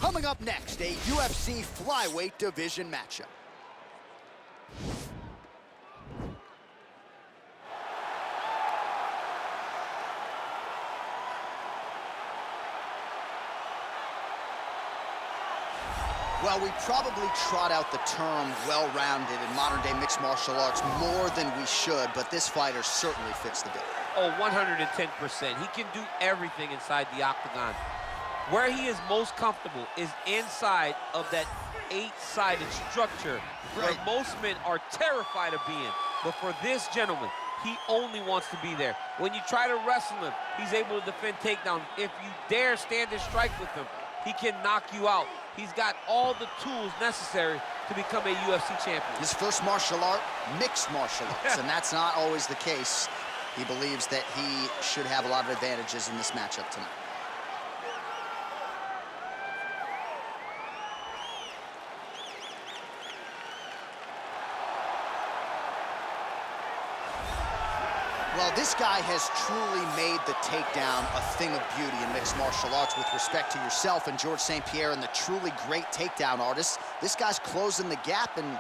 Coming up next, a UFC flyweight division matchup. Well, we probably trot out the term well-rounded in modern-day mixed martial arts more than we should, but this fighter certainly fits the bill. Oh, 110%. He can do everything inside the octagon. Where he is most comfortable is inside of that 8-sided structure where most men are terrified of being. But for this gentleman, he only wants to be there. When you try to wrestle him, he's able to defend takedowns. If you dare stand and strike with him, he can knock you out. He's got all the tools necessary to become a UFC champion. His first martial art, mixed martial arts, and that's not always the case. He believes that he should have a lot of advantages in this matchup tonight. Well, this guy has truly made the takedown a thing of beauty in mixed martial arts with respect to yourself and George St. Pierre and the truly great takedown artists. This guy's closing the gap and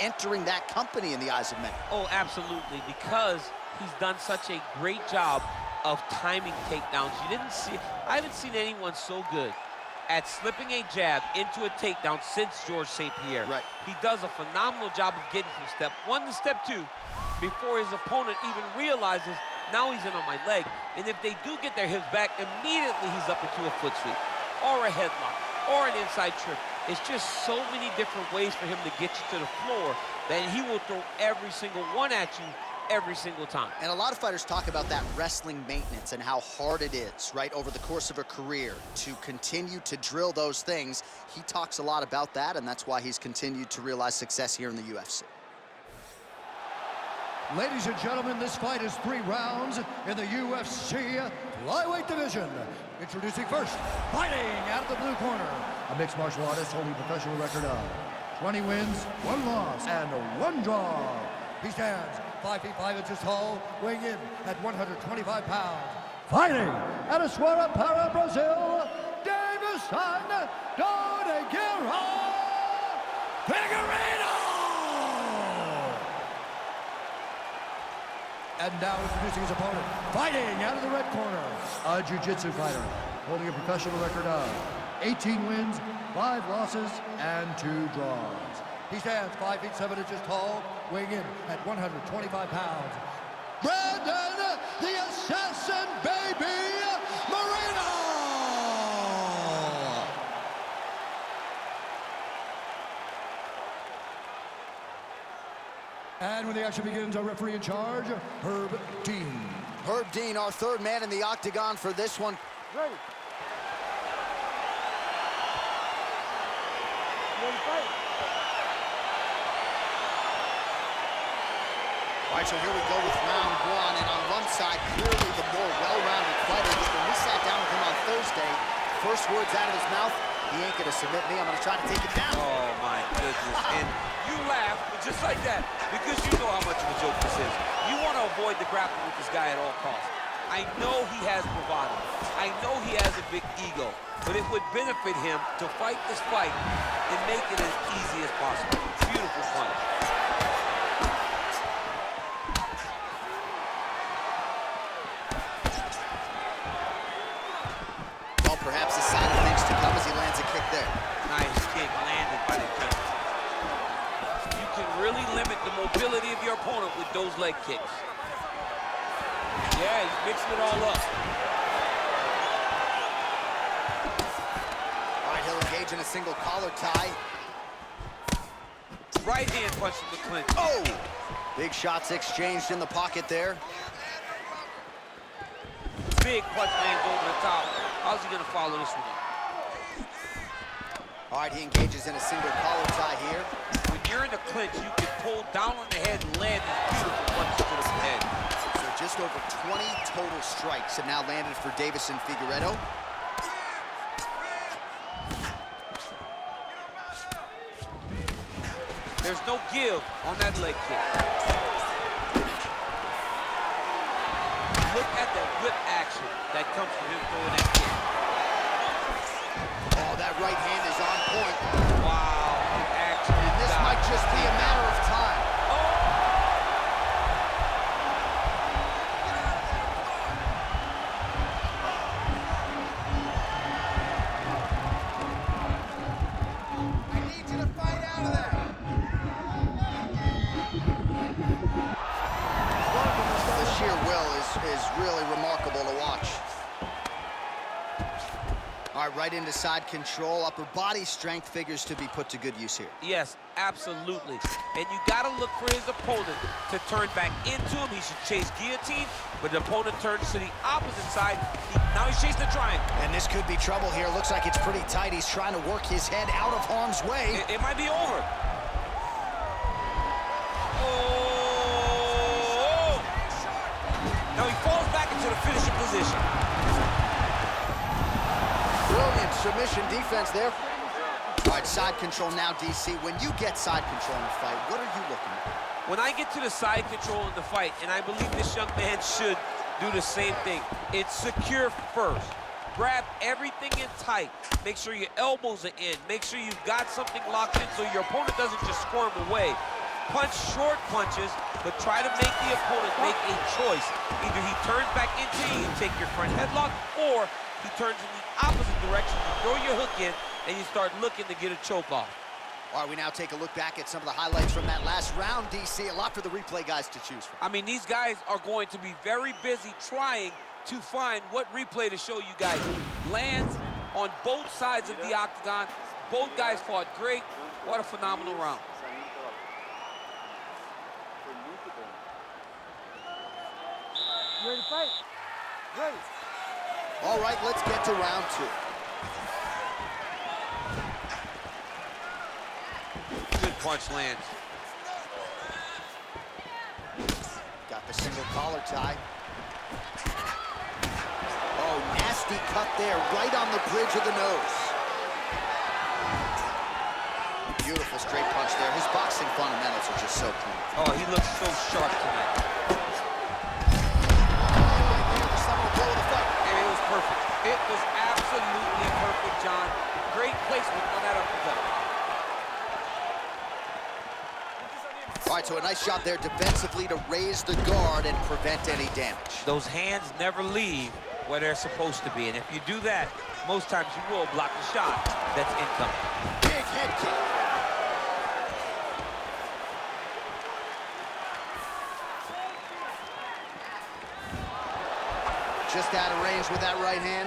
entering that company in the eyes of many. Oh, absolutely, because he's done such a great job of timing takedowns. I haven't seen anyone so good at slipping a jab into a takedown since George St. Pierre. Right. He does a phenomenal job of getting from step 1 to step 2 before his opponent even realizes now he's in on my leg. And if they do get their hips back, immediately he's up into a foot sweep or a headlock or an inside trip. It's just so many different ways for him to get you to the floor that he will throw every single one at you every single time. And a lot of fighters talk about that wrestling maintenance and how hard it is, right, over the course of a career to continue to drill those things. He talks a lot about that, and that's why he's continued to realize success here in the UFC. Ladies and gentlemen, this fight is 3 rounds in the UFC flyweight division. Introducing first, fighting out of the blue corner, a mixed martial artist holding a professional record of 20 wins, 1 loss, and 1 draw. He stands 5 feet 5 inches tall, weighing in at 125 pounds. Fighting out of Para, Brazil, Deiveson Figueiredo! And now introducing his opponent, fighting out of the red corner, a jiu-jitsu fighter, holding a professional record of 18 wins, 5 losses, and 2 draws. He stands 5 feet 7 inches tall, weighing in at 125 pounds. Brandon, the Assassin Baby, Moreno! And when the action begins, our referee in charge, Herb Dean. Herb Dean, our third man in the octagon for this one. Ready. Ready to fight. All right, so here we go with round 1, and on one side, clearly the more well-rounded fighter. But when we sat down with him on Thursday, first words out of his mouth, he ain't gonna submit me, I'm gonna try to take it down. Oh, my goodness. And you laugh just like that because you know how much of a joke this is. You want to avoid the grappling with this guy at all costs. I know he has bravado. I know he has a big ego, but it would benefit him to fight this fight and make it as easy as possible. Beautiful punch. Well, perhaps a sign of things to come as he lands a kick there. Nice kick landed by the king. You can really limit the mobility of your opponent with those leg kicks. Yeah, he's mixing it all up. All right, he'll engage in a single collar tie. Right hand punch from the clinch. Oh! Big shots exchanged in the pocket there. Big punch lands over the top. How's he gonna follow this one up? All right, he engages in a single collar tie here. When you're in the clinch, you can pull down on the head and land these beautiful punches to the head. So just over 20 total strikes have now landed for Deiveson Figueiredo. There's no give on that leg kick. Look at the whip action that comes from him throwing that kick. Oh, that that right hand is on point. Wow, actually, And this might just be a matter of time. I need you to fight out of there. The sheer will is really remarkable to watch. All right, right into side control. Upper body strength figures to be put to good use here. Yes, absolutely. And you got to look for his opponent to turn back into him. He should chase guillotine, but the opponent turns to the opposite side. Now he's chasing the triangle. And this could be trouble here. Looks like it's pretty tight. He's trying to work his head out of harm's way. It might be over. Now he falls back into the finishing position. Brilliant submission defense there. All right, side control now, DC. When you get side control in a fight, what are you looking at? When I get to the side control in the fight, and I believe this young man should do the same thing, it's secure first. Grab everything in tight. Make sure your elbows are in. Make sure you've got something locked in so your opponent doesn't just squirm away. Punch short punches, but try to make the opponent make a choice. Either he turns back into you, you take your front headlock, or he turns in the opposite direction, you throw your hook in, and you start looking to get a choke off. All right, we now take a look back at some of the highlights from that last round, DC. A lot for the replay guys to choose from. I mean, these guys are going to be very busy trying to find what replay to show you guys. Lands on both sides of the octagon. Both guys fought great. What a phenomenal round. Ready to fight? Ready. All right, let's get to round two. Good punch lands. Got the single collar tie. Oh, nasty cut there, right on the bridge of the nose. Beautiful straight punch there. His boxing fundamentals are just so clean. Oh, he looks so sharp tonight. And it was perfect. It was absolutely perfect, John. Great placement on that uppercut. All right, so a nice shot there defensively to raise the guard and prevent any damage. Those hands never leave where they're supposed to be. And if you do that, most times you will block the shot that's incoming. Big head kick. Just out of range with that right hand.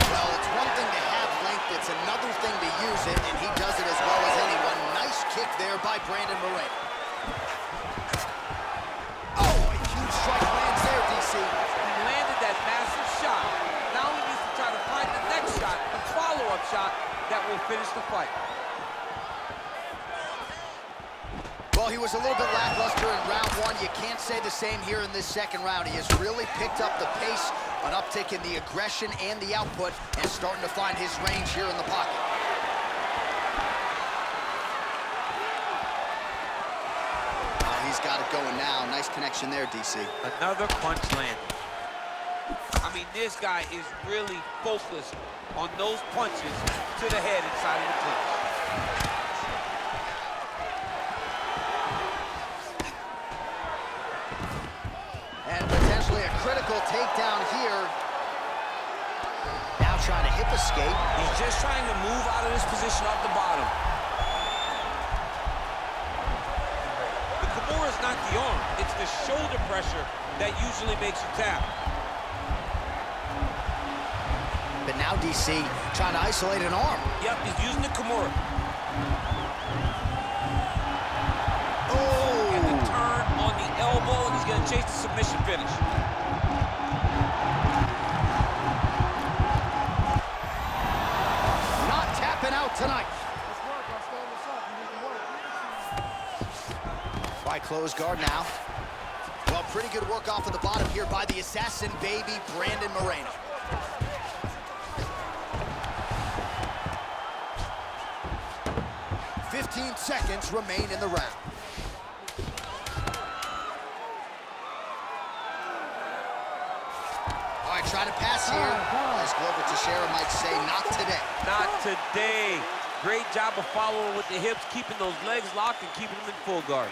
Well, it's one thing to have length, it's another thing to use it, and he does it as well as anyone. Nice kick there by Brandon Moreno. Oh, a huge strike lands there, DC. He landed that massive shot. Now he needs to try to find the next shot, a follow-up shot that will finish the fight. Well, he was a little bit lackluster in round one. You can't say the same here in this second round. He has really picked up the pace, an uptick in the aggression and the output, and starting to find his range here in the pocket. He's got it going now. Nice connection there, DC. Another punch landed. I mean, this guy is really focused on those punches to the head inside of the clinch. And potentially a critical takedown here. Now trying to hip escape. He's just trying to move out of this position off the bottom. The Kimura is not the arm. It's the shoulder pressure that usually makes you tap. But now DC trying to isolate an arm. Yep, he's using the Kimura. Oh! And the turn on the elbow, and he's going to chase the submission finish. Not tapping out tonight. By close guard now. Well, pretty good work off of the bottom here by the assassin baby, Brandon Moreno. "15 seconds remain in the round. All right, trying to pass here. as Glover Teixeira might say, not today. Not today. Great job of following with the hips, keeping those legs locked and keeping them in full guard.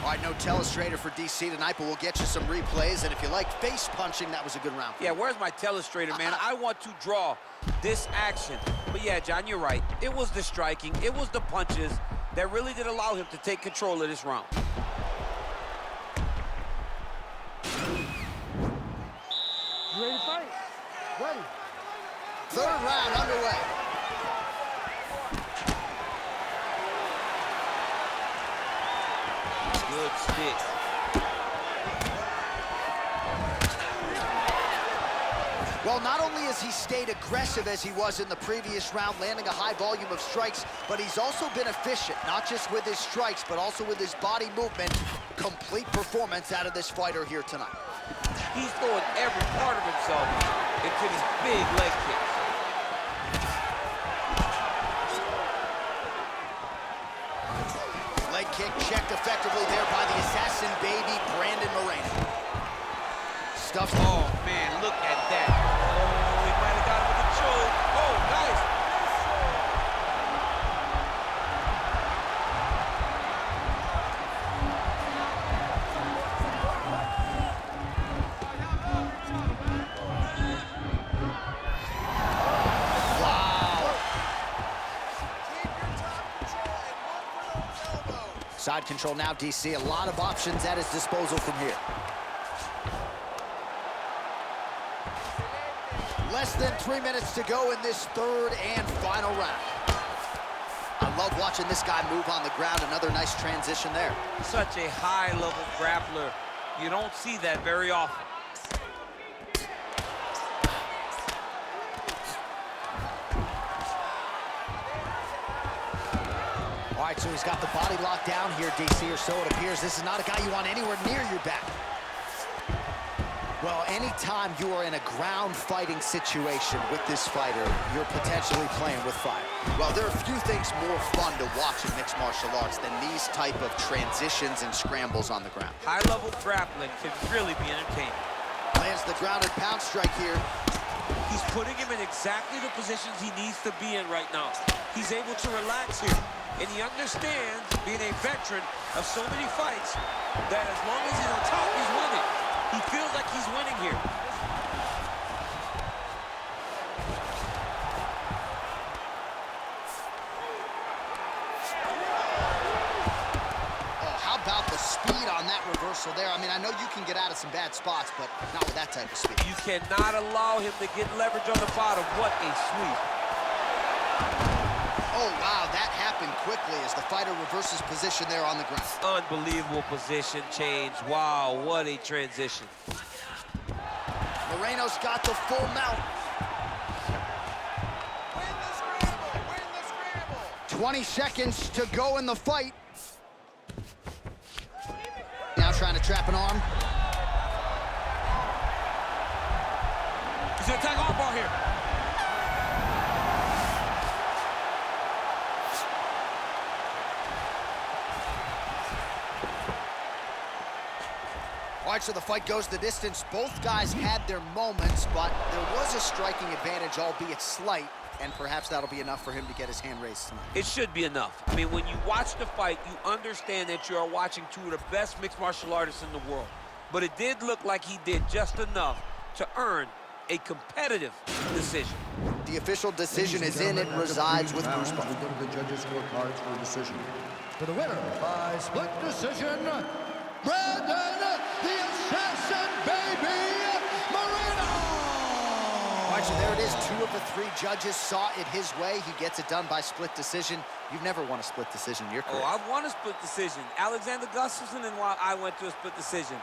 All right, no telestrator for DC tonight, but we'll get you some replays. And if you like face punching, that was a good round. Yeah, where's my telestrator, man? I want to draw this action. But yeah, John, you're right. It was the striking, it was the punches that really did allow him to take control of this round. You ready to fight? Ready. Third round underway. Good stick. Well, not only has he stayed aggressive as he was in the previous round, landing a high volume of strikes, but he's also been efficient, not just with his strikes, but also with his body movement. Complete performance out of this fighter here tonight. He's throwing every part of himself into these big leg kicks. Leg kick checked effectively there by the assassin baby, Moreno. Stuffed. Oh, man, look at that. Oh, he might have got him with a choke. Oh, nice. Side control now, DC. A lot of options at his disposal from here. Less than 3 minutes to go in this third and final round. I love watching this guy move on the ground. Another nice transition there. Such a high-level grappler. You don't see that very often. All right, so he's got the body locked down here, DC, or so it appears. This is not a guy you want anywhere near your back. Well, anytime you are in a ground fighting situation with this fighter, you're potentially playing with fire. Well, there are few things more fun to watch in mixed martial arts than these type of transitions and scrambles on the ground. High-level grappling can really be entertaining. Lands the ground and pound strike here. He's putting him in exactly the positions he needs to be in right now. He's able to relax here. And he understands, being a veteran of so many fights, that as long as he's on top, he's winning. He feels like he's winning here. Oh, how about the speed on that reversal there? I mean, I know you can get out of some bad spots, but not with that type of speed. You cannot allow him to get leverage on the bottom. What a sweep. Oh, wow, that happened quickly as the fighter reverses position there on the ground. Unbelievable position change. Wow, what a transition. Moreno's got the full mount. Win the scramble! Win the scramble! 20 seconds to go in the fight. Now trying to trap an arm. He's gonna attack armbar here. All right, so the fight goes the distance. Both guys had their moments, but there was a striking advantage, albeit slight, and perhaps that'll be enough for him to get his hand raised tonight. It should be enough. I mean, when you watch the fight, you understand that you are watching two of the best mixed martial artists in the world. But it did look like he did just enough to earn a competitive decision. The official decision is in. It resides with Bruce Buffer. We go to the judges' scorecards for a decision. For the winner by split decision, Brandon, the assassin baby, Moreno! All right, so there it is. 2 of the 3 judges saw it his way. He gets it done by split decision. You've never won a split decision in your career. Oh, I've won a split decision. Alexander Gustafsson and I went to a split decision.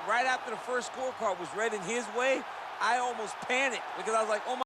Right after the first scorecard was read in his way, I almost panicked because I was like, oh my